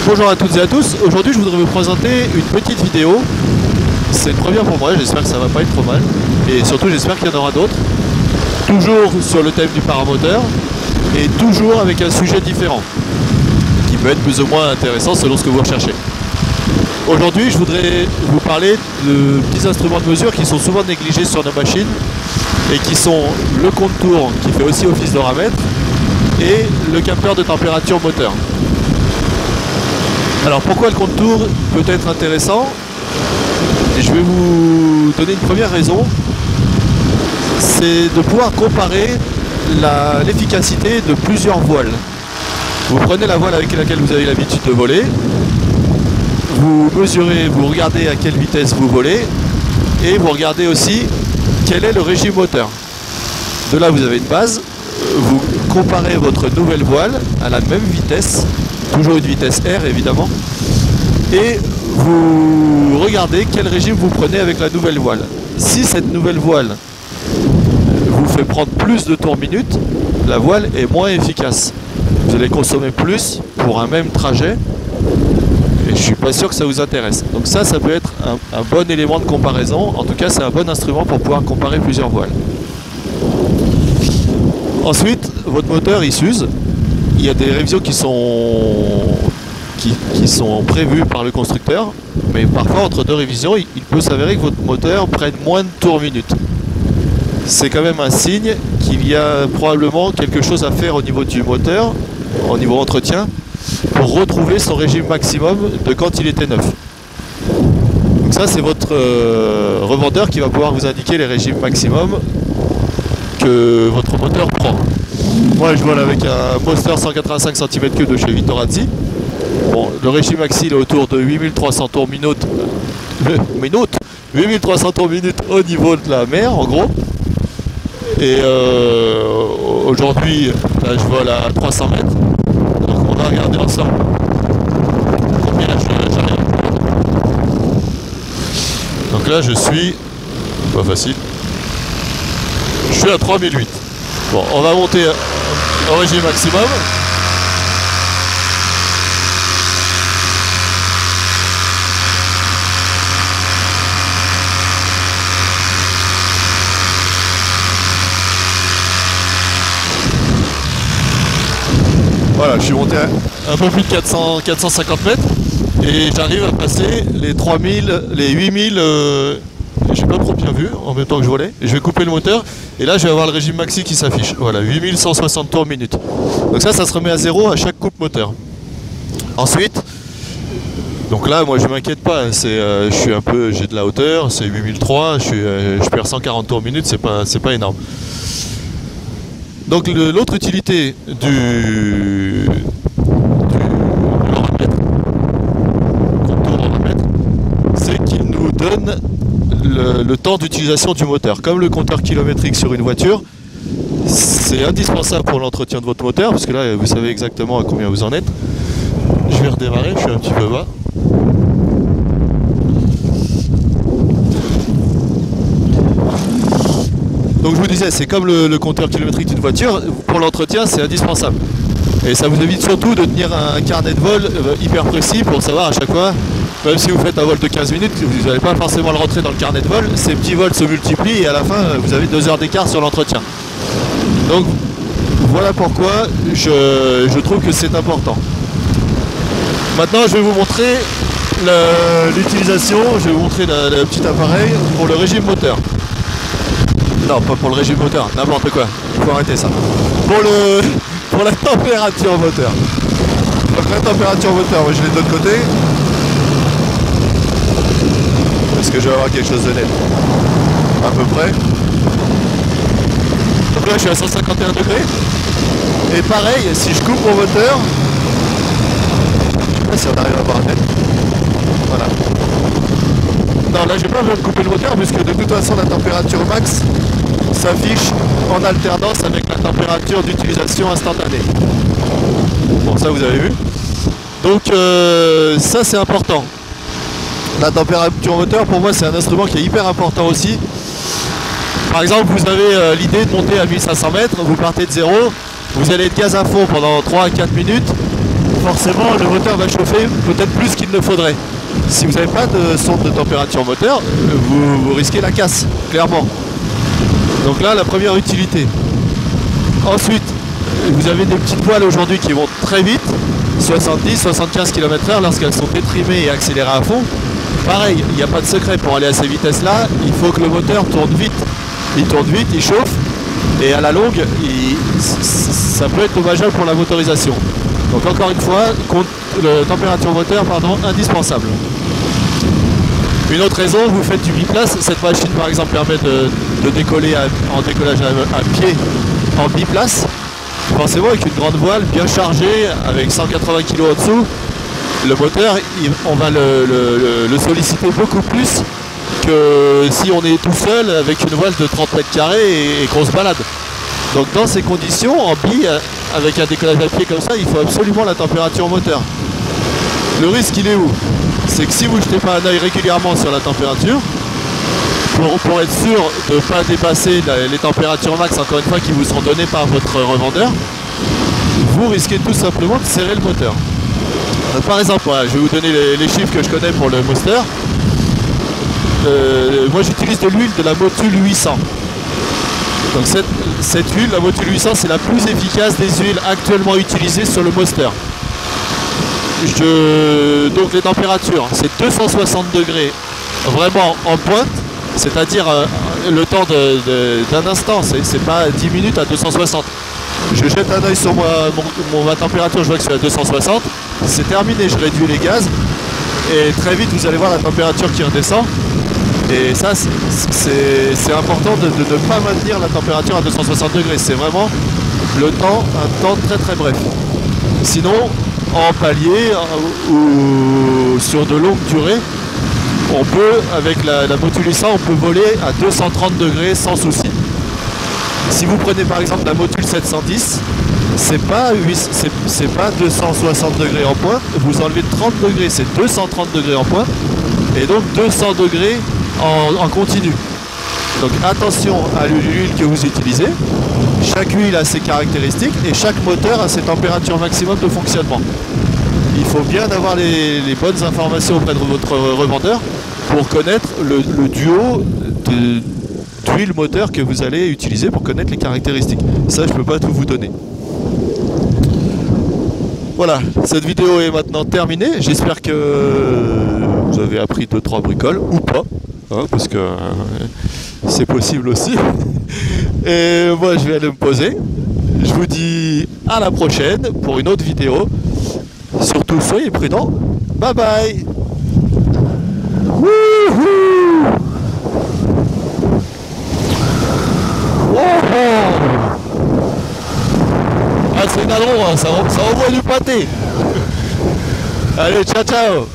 Bonjour à toutes et à tous, aujourd'hui je voudrais vous présenter une petite vidéo. C'est une première pour moi, j'espère que ça va pas être trop mal. Et surtout j'espère qu'il y en aura d'autres. Toujours sur le thème du paramoteur et toujours avec un sujet différent qui peut être plus ou moins intéressant selon ce que vous recherchez. Aujourd'hui je voudrais vous parler de petits instruments de mesure qui sont souvent négligés sur nos machines et qui sont le compte-tour qui fait aussi office de ramètre et le capteur de température moteur. Alors pourquoi le compte-tour peut être intéressant? Je vais vous donner une première raison, c'est de pouvoir comparer l'efficacité de plusieurs voiles. Vous prenez la voile avec laquelle vous avez l'habitude de voler, vous mesurez, vous regardez à quelle vitesse vous volez et vous regardez aussi quel est le régime moteur. De là vous avez une base, vous comparez votre nouvelle voile à la même vitesse, toujours une vitesse R évidemment, et vous regardez quel régime vous prenez avec la nouvelle voile. Si cette nouvelle voile vous fait prendre plus de tours minute, la voile est moins efficace. Vous allez consommer plus pour un même trajet et je ne suis pas sûr que ça vous intéresse. Donc ça peut être un bon élément de comparaison. En tout cas c'est un bon instrument pour pouvoir comparer plusieurs voiles. Ensuite, votre moteur il s'use. Il y a des révisions qui sont prévues par le constructeur, mais parfois entre deux révisions, il peut s'avérer que votre moteur prenne moins de tours minute. C'est quand même un signe qu'il y a probablement quelque chose à faire au niveau du moteur, au niveau entretien, pour retrouver son régime maximum de quand il était neuf. Donc ça c'est votre revendeur qui va pouvoir vous indiquer les régimes maximum que votre moteur prend. Moi je vole avec un Monster 185 cm3 de chez Vitorazzi. Bon, le régime maxi est autour de 8300 tours minute, 8300 tours minute au niveau de la mer en gros. Et aujourd'hui là je vole à 300 mètres. Donc on va regarder ensemble combien j'arrive. Donc là je suis, pas facile, je suis à 3008. Bon, on va monter au régime maximum. Voilà, je suis monté un peu plus de 450 mètres et j'arrive à passer les 3000, les 8000, j'ai pas trop bien vu en même temps que je volais. Et je vais couper le moteur et là je vais avoir le régime maxi qui s'affiche. Voilà, 8160 tours minute. Donc ça se remet à zéro à chaque coupe moteur. Ensuite, donc là moi je m'inquiète pas, j'ai de la hauteur, c'est 8003, je perds 140 tours minute, c'est pas énorme. Donc l'autre utilité du compteur, c'est qu'il nous donne le temps d'utilisation du moteur. Comme le compteur kilométrique sur une voiture, c'est indispensable pour l'entretien de votre moteur, parce que là vous savez exactement à combien vous en êtes. Je vais redémarrer, je suis un petit peu bas. Donc je vous disais, c'est comme le compteur kilométrique d'une voiture, pour l'entretien c'est indispensable. Et ça vous évite surtout de tenir un carnet de vol hyper précis pour savoir à chaque fois, même si vous faites un vol de 15 minutes, vous n'allez pas forcément le rentrer dans le carnet de vol, ces petits vols se multiplient et à la fin vous avez 2 heures d'écart sur l'entretien. Donc voilà pourquoi je trouve que c'est important. Maintenant je vais vous montrer l'utilisation, je vais vous montrer le petit appareil pour le régime moteur. Non, pas pour le régime moteur, n'importe quoi, il faut arrêter ça. Pour la température moteur. Donc la température moteur, moi je l'ai de l'autre côté. Est-ce que je vais avoir quelque chose de net? À peu près. Donc là je suis à 151 degrés. Et pareil, si je coupe mon moteur, je sais pas si on arrive à voir net. Voilà. Non, là j'ai pas besoin de couper le moteur puisque de toute façon la température max s'affiche en alternance avec la température d'utilisation instantanée. Bon, ça vous avez vu. Donc ça c'est important. La température moteur pour moi c'est un instrument qui est hyper important aussi. Par exemple vous avez l'idée de monter à 1500 mètres, vous partez de zéro, vous allez être gaz à fond pendant 3 à 4 minutes. forcément le moteur va chauffer peut-être plus qu'il ne faudrait. Si vous n'avez pas de sonde de température moteur, vous risquez la casse, clairement. Donc là, la première utilité. Ensuite, vous avez des petites voiles aujourd'hui qui vont très vite, 70-75 km/h lorsqu'elles sont déprimées et accélérées à fond. Pareil, il n'y a pas de secret pour aller à ces vitesses-là, il faut que le moteur tourne vite. Il tourne vite, il chauffe, et à la longue, ça peut être dommageable pour la motorisation. Donc encore une fois, température moteur, indispensable. Une autre raison, vous faites du biplace. Cette machine par exemple permet de décoller en décollage à pied en biplace. Forcément avec une grande voile bien chargée, avec 180 kg au-dessous, le moteur, on va le solliciter beaucoup plus que si on est tout seul avec une voile de 30 mètres carrés et qu'on se balade. Donc dans ces conditions, en bi, avec un décollage à pied comme ça, il faut absolument la température moteur. Le risque il est où? C'est que si vous ne jetez pas un œil régulièrement sur la température, pour être sûr de ne pas dépasser les températures max, encore une fois, qui vous seront données par votre revendeur, vous risquez tout simplement de serrer le moteur. Donc, par exemple, voilà, je vais vous donner les chiffres que je connais pour le Monster. Moi j'utilise de l'huile de la Motul 800. Donc cette huile, la Motul 800, c'est la plus efficace des huiles actuellement utilisées sur le Monster. Donc les températures, c'est 260 degrés vraiment en pointe, c'est-à-dire le temps d'un instant, c'est pas 10 minutes à 260. Je jette un œil sur ma température, je vois que c'est à 260, c'est terminé, je réduis les gaz, et très vite vous allez voir la température qui redescend. Et ça, c'est important de ne pas maintenir la température à 260 degrés. C'est vraiment un temps très très bref. Sinon, en palier ou sur de longues durées, on peut, avec la Motul 800, on peut voler à 230 degrés sans souci. Si vous prenez par exemple la Motul 710, c'est pas 260 degrés en pointe, vous enlevez 30 degrés, c'est 230 degrés en pointe, et donc 200 degrés en continu. Donc attention à l'huile que vous utilisez. Chaque huile a ses caractéristiques et chaque moteur a ses températures maximum de fonctionnement. Il faut bien avoir les bonnes informations auprès de votre revendeur pour connaître le duo d'huile moteur que vous allez utiliser pour connaître les caractéristiques. Ça, je ne peux pas tout vous donner. Voilà, cette vidéo est maintenant terminée. J'espère que vous avez appris 2-3 bricoles, ou pas, hein, parce que c'est possible aussi. Et moi, je vais aller me poser. Je vous dis à la prochaine pour une autre vidéo. Surtout, soyez prudents. Bye bye. Wouhou. Ah, c'est une adron, hein, ça envoie du pâté. Allez, ciao ciao.